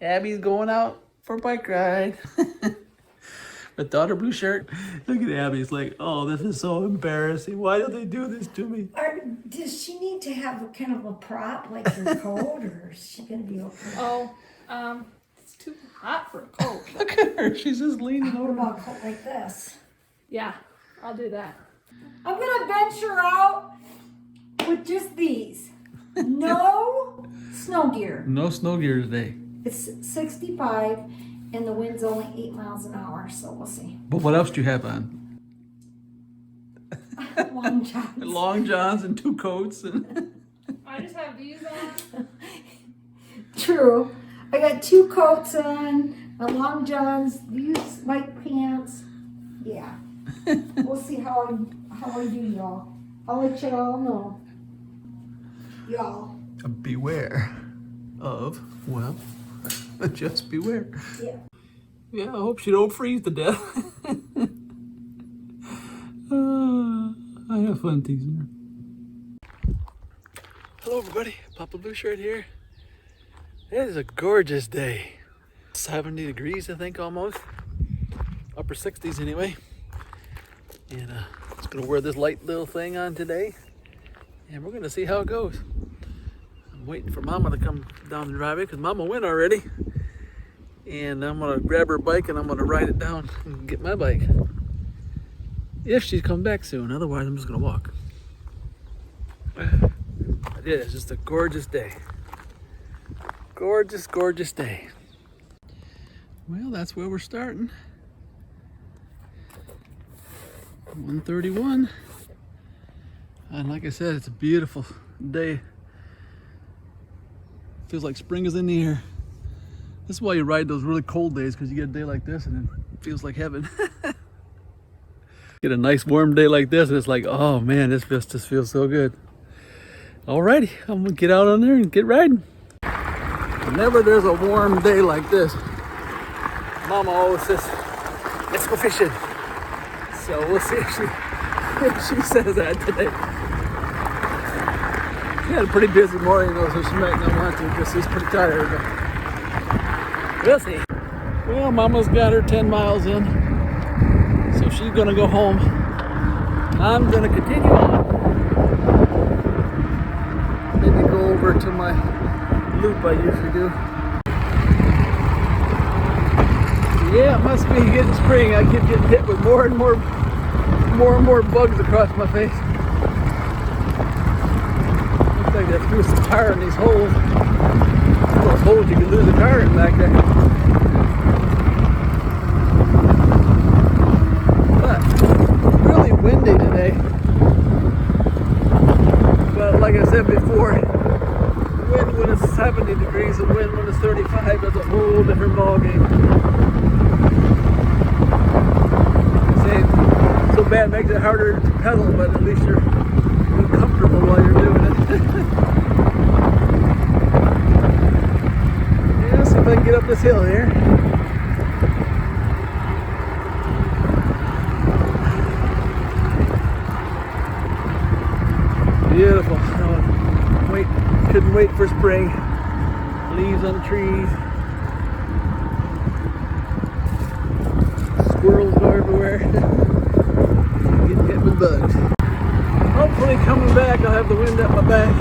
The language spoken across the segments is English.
Abby's going out for a bike ride. Without her blue shirt. Look at Abby. It's like, oh, this is so embarrassing. Why do they do this to me? Does she need to have a kind of a prop like her coat, or is she gonna be okay? Oh, it's too hot for a coat. Look at her. She's just leaning What over. about a coat like this? Yeah, I'll do that. I'm gonna venture out with just these. No snow gear. No snow gear today. It's 65 and the wind's only 8 miles an hour, so we'll see. But what else do you have on? Long johns. Long johns and 2 coats. And I just have these on. True. I got 2 coats on, my long johns, these white pants. Yeah. We'll see how I do, y'all. I'll let y'all know. Y'all. beware of, well, just beware. Yeah. Yeah, I hope she don't freeze to death. I have fun teasing her. Hello everybody, Papa Blue Shirt here. It is a gorgeous day. 70 degrees I think almost. Upper 60s anyway. And just gonna wear this light little thing on today. And we're gonna see how it goes. I'm waiting for Mama to come down the driveway because Mama went already. And I'm gonna grab her bike and I'm gonna ride it down and get my bike. If she's come back soon, otherwise I'm just gonna walk. It is just a gorgeous day. Gorgeous, gorgeous day. Well, that's where we're starting. 131. And like I said, it's a beautiful day. Feels like spring is in the air. This is why you ride those really cold days, because you get a day like this and it feels like heaven. Get a nice warm day like this and it's like, oh man, this just feels so good. Alrighty, I'm gonna get out on there and get riding. Whenever there's a warm day like this, Mama always says, let's go fishing. So we'll see if she says that today. She had a pretty busy morning though, so she might not want to because she's pretty tired. But we'll see. Well, Mama's got her 10 miles in, so she's gonna go home. I'm gonna continue on. Maybe go over to my loop I usually do. Yeah, it must be getting spring. I keep getting hit with more and more bugs across my face. Looks like they threw some tire in these holes. Those holes you can lose a tire in back there. But really windy today. But like I said before, wind when it's 70 degrees and wind when it's 35 is a whole different ballgame. So bad makes it harder to pedal, but at least you're comfortable while you're doing it. Yeah, see if I can get up this hill here. Beautiful. Couldn't wait for spring. Leaves on the trees. Squirrels go everywhere. Getting hit with bugs. Hopefully coming back I'll have the wind at my back.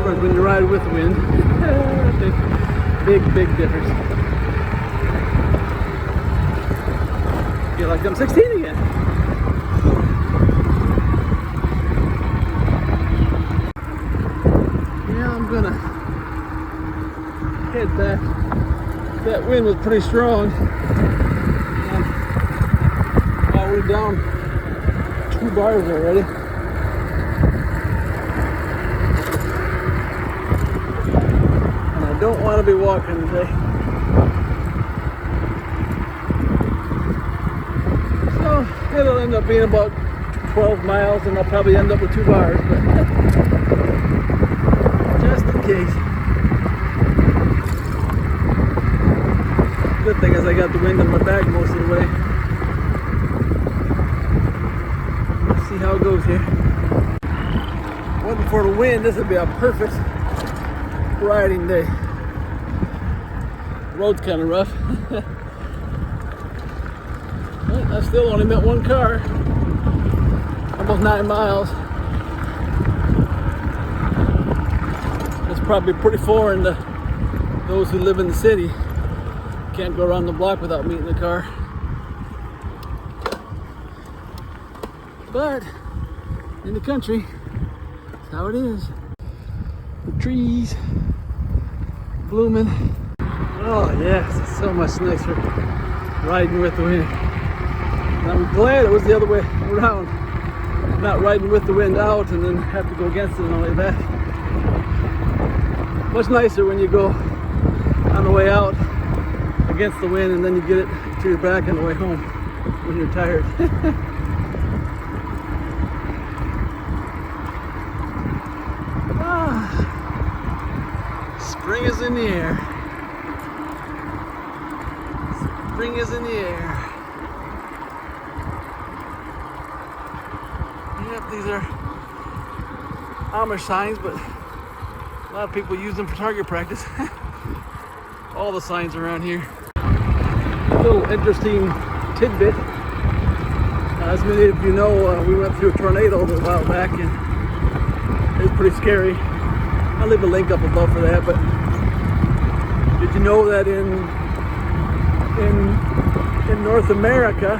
difference when you ride with the wind. Big difference. Feel like I'm 16 again. Yeah, I'm gonna head back. That wind was pretty strong. We're down 2 bars already. And I don't want to be walking today. So it'll end up being about 12 miles and I'll probably end up with 2 bars, but just in case. Good thing is I got the wind in my bag most of the way. See how it goes here. Wasn't for the wind, this would be a perfect riding day. The road's kind of rough. But I still only met 1 car. Almost 9 miles. It's probably pretty foreign to those who live in the city. Can't go around the block without meeting a car. But in the country, that's how it is. The trees blooming. Oh yes, it's so much nicer riding with the wind. And I'm glad it was the other way around. Not riding with the wind out and then have to go against it and all like that. Much nicer when you go on the way out against the wind and then you get it to your back on the way home when you're tired. Spring is in the air. Spring is in the air. Yep, these are Amish signs, but a lot of people use them for target practice. All the signs around here. A little interesting tidbit. As many of you know, we went through a tornado a little while back and it was pretty scary. I'll leave a link up above for that, but did you know that in North America,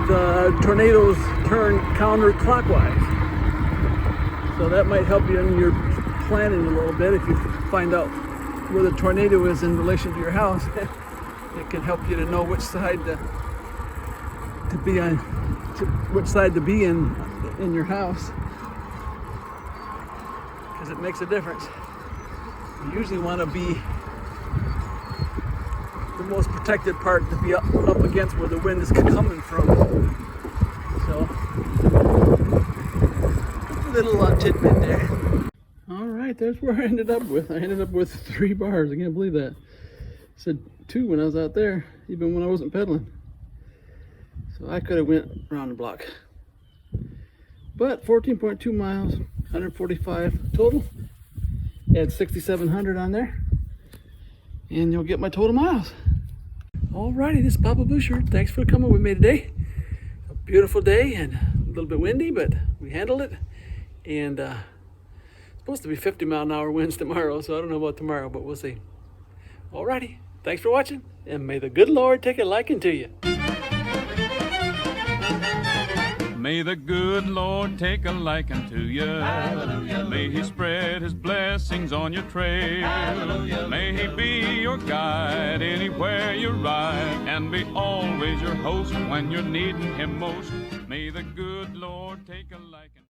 the tornadoes turn counterclockwise? So that might help you in your planning a little bit. If you find out where the tornado is in relation to your house, it can help you to know which side to be on, which side to be in your house. Because it makes a difference. You usually want to be the most protected part to be up against where the wind is coming from. So, a little tidbit there. All right, there's where I ended up with. I ended up with 3 bars. I can't believe that. I said 2 when I was out there, even when I wasn't pedaling. So I could have went around the block. But 14.2 miles, 145 total. Add 6,700 on there, and you'll get my total miles. Alrighty, this is Papa Blue Shirt. Thanks for coming with me today. A beautiful day and a little bit windy, but we handled it. And it's supposed to be 50-mile-an-hour winds tomorrow, so I don't know about tomorrow, but we'll see. Alrighty, thanks for watching, and may the good Lord take a liking to you. May the good Lord take a liking to you. Hallelujah. May He spread His blessings on your trail. Hallelujah. May He be your guide anywhere you ride, and be always your host when you're needing Him most. May the good Lord take a liking.